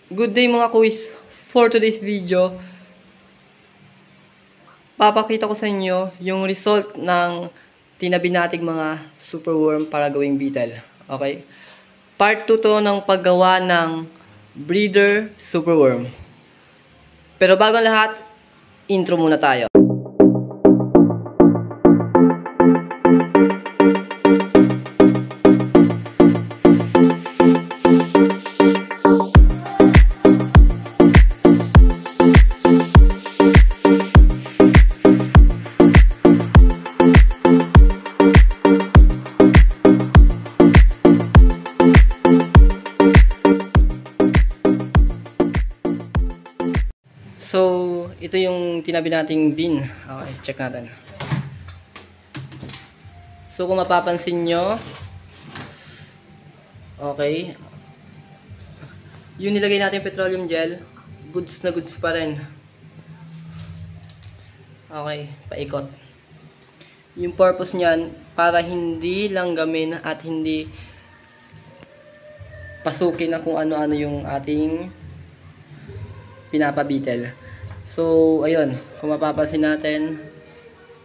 Good day mga quiz. For today's video, papakita ko sa inyo yung result ng tinabi nating mga superworm para gawing beetle. Okay? Part 2 to ng paggawa ng breeder superworm. Pero bago ang lahat, intro muna tayo. So, ito yung tinabi nating bin. Okay, check natin. So, kung mapapansin nyo, okay, yung nilagay natin petroleum gel, goods na goods pa rin. Okay, paikot. Yung purpose niyan, para hindi langgamin at hindi pasukin na kung ano-ano yung ating pinapabitel. So, ayun, kung mapapansin natin,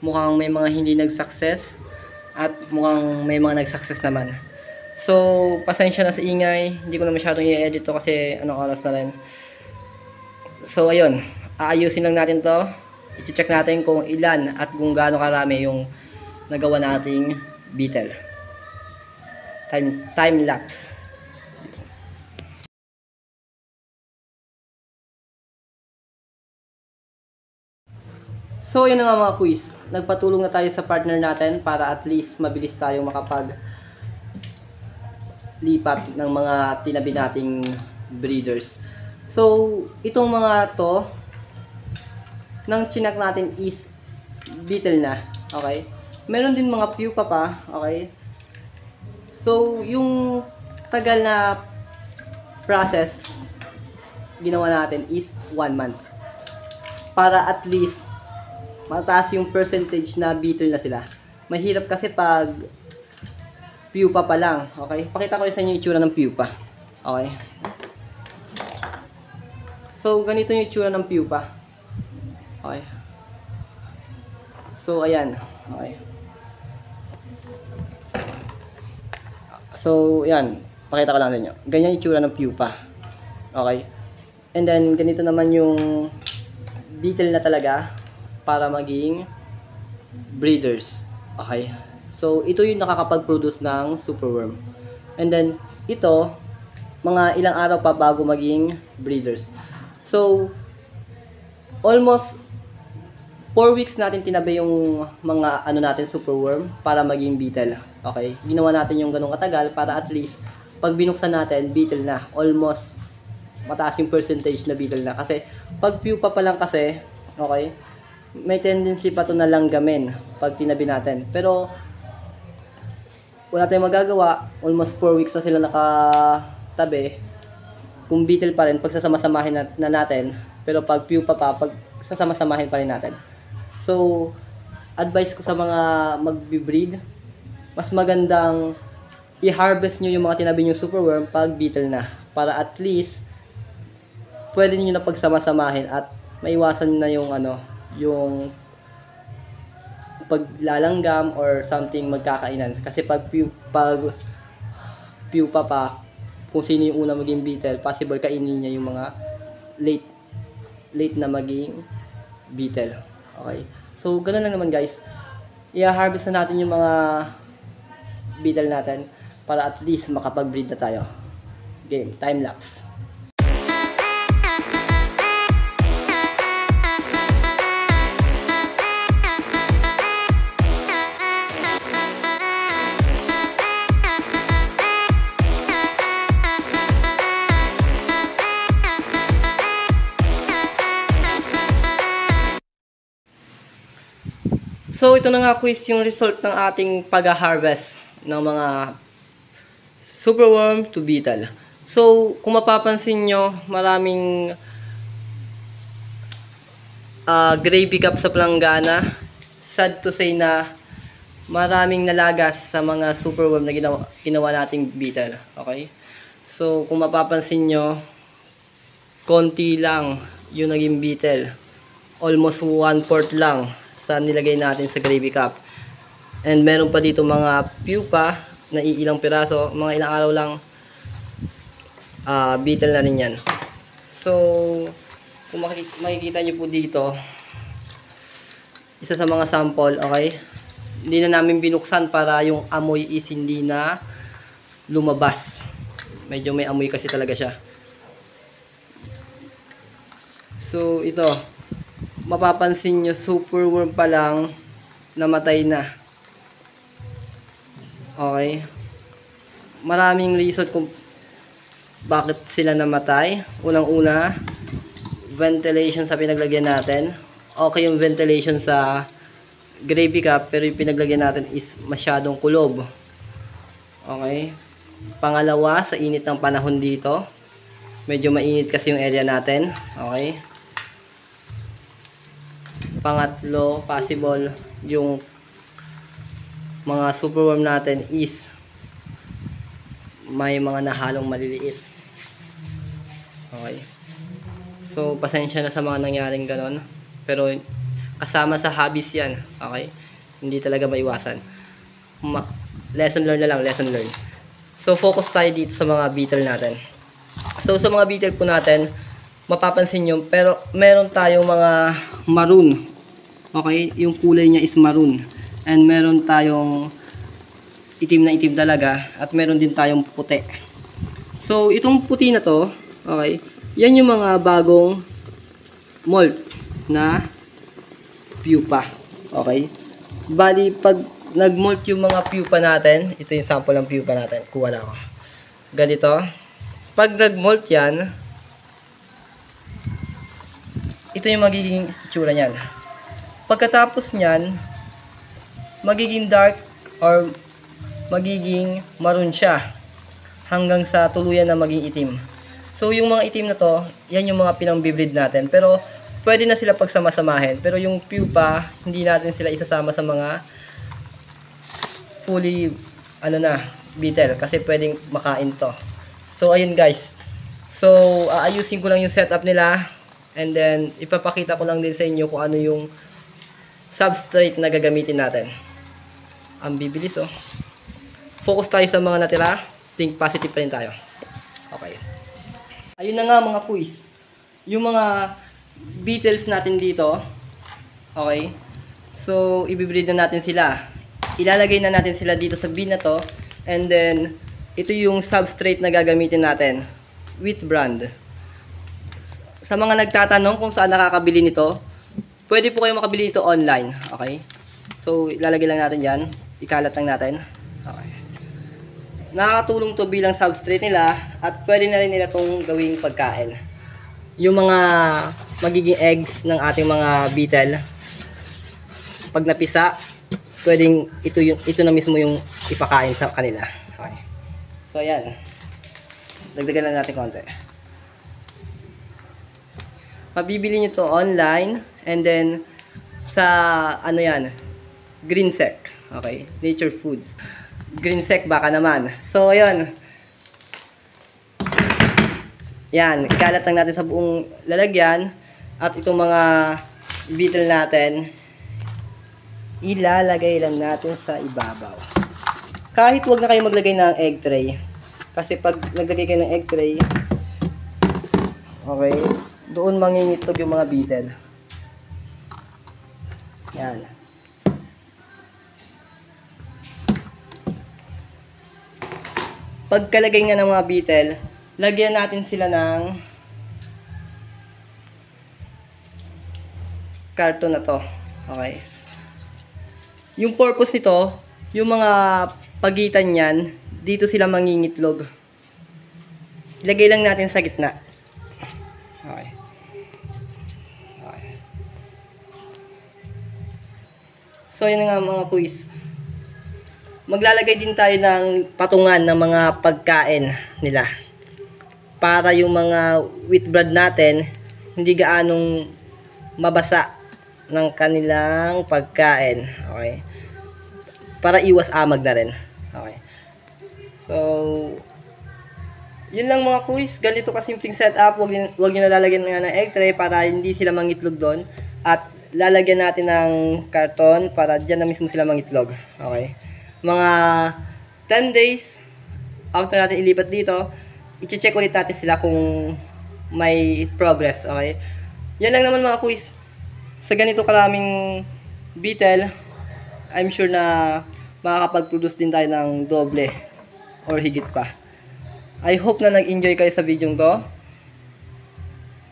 mukhang may mga hindi nag-success at mukhang may mga nag-success naman. So, pasensya na sa ingay, hindi ko na masyadong i-edit to kasi anong oras na rin. So, ayun, aayusin lang natin to. I-check natin kung ilan at kung gaano karami yung nagawa nating beetle. Time lapse. So, yun na nga mga quiz. Nagpatulong na tayo sa partner natin para at least mabilis tayong makapag lipat ng mga tinabi nating breeders. So, itong mga to, nang chinak natin is beetle na. Okay? Meron din mga pupa pa. Okay? So, yung tagal na process ginawa natin is 1 month. Para at least mataas yung percentage na beetle na sila. Mahirap kasi pag pupa pa lang. Okay? Pakita ko sa inyo yung itsura ng pupa. Okay? So, ganito yung itsura ng pupa. Okay? So, ayan. Okay? So, ayan. Pakita ko lang din nyo. Ganyan yung itsura ng pupa. Okay? And then, ganito naman yung beetle na talaga para maging breeders. Okay? So, ito yung nakakapag-produce ng superworm. And then, ito, mga ilang araw pa bago maging breeders. So, almost 4 weeks natin tinabi yung mga ano natin superworm para maging beetle. Okay? Ginawa natin yung ganung katagal para at least pag binuksan natin, beetle na. Almost mataas yung percentage na beetle na. Kasi, pag pupa pa lang kasi, okay, may tendency pa to na langgamin pag tinabi natin. Pero wala tayong magagawa. Almost 4 weeks na sila nakatabi. Kung beetle pa rin, pagsasama-samahin na natin. Pero pag pupa pa, pagsasama-samahin pa rin natin. So, advice ko sa mga magbe-breed, mas magandang i-harvest nyo yung mga tinabi nyo superworm pag beetle na. Para at least pwede niyo na pagsama-samahin at maiwasan na yung ano, yung paglalanggam or something magkakainan. Kasi pag pupa pa, kung sino yung una maging beetle, possible kainin niya yung mga late na maging beetle. Okay? So, ganun lang naman guys. I-harvest na natin yung mga beetle natin para at least makapag-breed na tayo. Game, time lapse. So, ito na nga quiz yung result ng ating pag-harvest ng mga superworm to beetle. So, kung mapapansin nyo, maraming gravy cup sa planggana. Sad to say na maraming nalagas sa mga superworm na ginawa nating beetle. Okay? So, kung mapapansin nyo, konti lang yung naging beetle. Almost 1/4 lang sa nilagay natin sa gravy cup. And meron pa dito mga pupa na iilang piraso, mga ilang araw lang, beetle na rin yan. So, kung makikita nyo po dito, isa sa mga sample, okay? Hindi na namin binuksan para yung amoy is hindi na lumabas. Medyo may amoy kasi talaga siya. So, ito. Mapapansin nyo, super worm pa lang, namatay na. Okay? Maraming reason kung bakit sila namatay. Unang-una, ventilation sa pinaglagyan natin. Okay yung ventilation sa gravy cup, pero yung pinaglagyan natin is masyadong kulob. Okay? Pangalawa, sa init ng panahon dito. Medyo mainit kasi yung area natin. Okay? Pangatlo, possible yung mga superworm natin is may mga nahalong maliliit. Okay? So, pasensya na sa mga nangyaring ganon. Pero, kasama sa hobbies yan. Okay? Hindi talaga maiwasan. Lesson learned na lang, lesson learned. So, focus tayo dito sa mga beetle natin. So, sa mga beetle po natin, mapapansin nyo, pero meron tayong mga maroon. Okay? Yung kulay niya is maroon. And meron tayong itim na itim talaga. At meron din tayong puti. So, itong puti na to, okay, yan yung mga bagong molt na pupa. Okay? Bali, pag nag-molt yung mga pupa natin, ito yung sample ng pupa natin. Kuha na ako. Ganito. Pag nag-molt yan, ito yung magiging itsura niyan. Pagkatapos niyan, magiging dark or magiging maroon siya hanggang sa tuluyan na maging itim. So, yung mga itim na to, yan yung mga pinang-bibreed natin. Pero, pwede na sila pagsama-samahin. Pero yung pupa, hindi natin sila isasama sa mga fully, beetle. Kasi pwedeng makain to. So, ayun guys. So, aayusin ko lang yung setup nila. And then, ipapakita ko lang din sa inyo kung ano yung substrate na gagamitin natin. Ang bibilis, oh. Focus tayo sa mga natira. Think positive pa rin tayo. Okay. Ayun na nga mga quiz. Yung mga beetles natin dito. Okay. So, ibibreed na natin sila. Ilalagay na natin sila dito sa bin na to. And then, ito yung substrate na gagamitin natin. Wheat brand. Sa mga nagtatanong kung saan nakakabili nito, pwede po kayo makabili ito online. Okay? So, ilalagay lang natin yan. Ikalat lang natin. Okay. Nakakatulong to bilang substrate nila at pwede na rin nila itong gawing pagkain. Yung mga magiging eggs ng ating mga beetle, pag napisa, pwedeng ito na mismo yung ipakain sa kanila. Okay. So, ayan. Dagdagan na natin konti. Mabibili nyo to online and then sa Greensec. Okay, Nature Foods. Greensec baka naman. So ayun. Yan, ikalat lang natin sa buong lalagyan at itong mga beetle natin ilalagay lang natin sa ibabaw. Kahit wag na kayo maglagay ng egg tray. Kasi pag naglagay kayo ng egg tray, okay, doon mangingitlog yung mga beetle. Yan. Pagkalagay nga ng mga beetle, lagyan natin sila ng karton na to. Okay. Yung purpose nito, yung mga pagitan niyan, dito sila mangingitlog. Ilagay lang natin sa gitna. Okay. Okay. So, yun nga mga quiz. Maglalagay din tayo ng patungan ng mga pagkain nila. Para yung mga wheat bread natin, hindi gaanong mabasa ng kanilang pagkain. Okay. Para iwas amag na rin. Okay. So, Yun lang mga kuys, ganito kasimpleng setup. Wag nyo nalalagyan nga ng egg tray para hindi sila mangitlog doon. At lalagyan natin ng karton para dyan na mismo sila mangitlog. Okay. Mga 10 days after natin ilipat dito, i-check ulit natin sila kung may progress. Okay. Yan lang naman mga kuys. Sa ganito karaming beetle, I'm sure na makakapag-produce din tayo ng doble or higit pa. I hope na nag-enjoy kayo sa video to.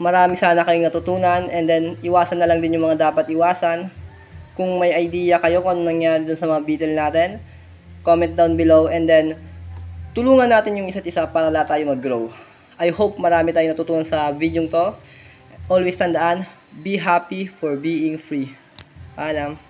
Marami sana kayong natutunan, and then iwasan na lang din yung mga dapat iwasan. Kung may idea kayo kung ano nangyari dun sa mga beetle natin, comment down below, and then tulungan natin yung isa't isa para lahat tayo mag-grow. I hope marami tayong natutunan sa video to. Always tandaan, be happy for being free. Paalam.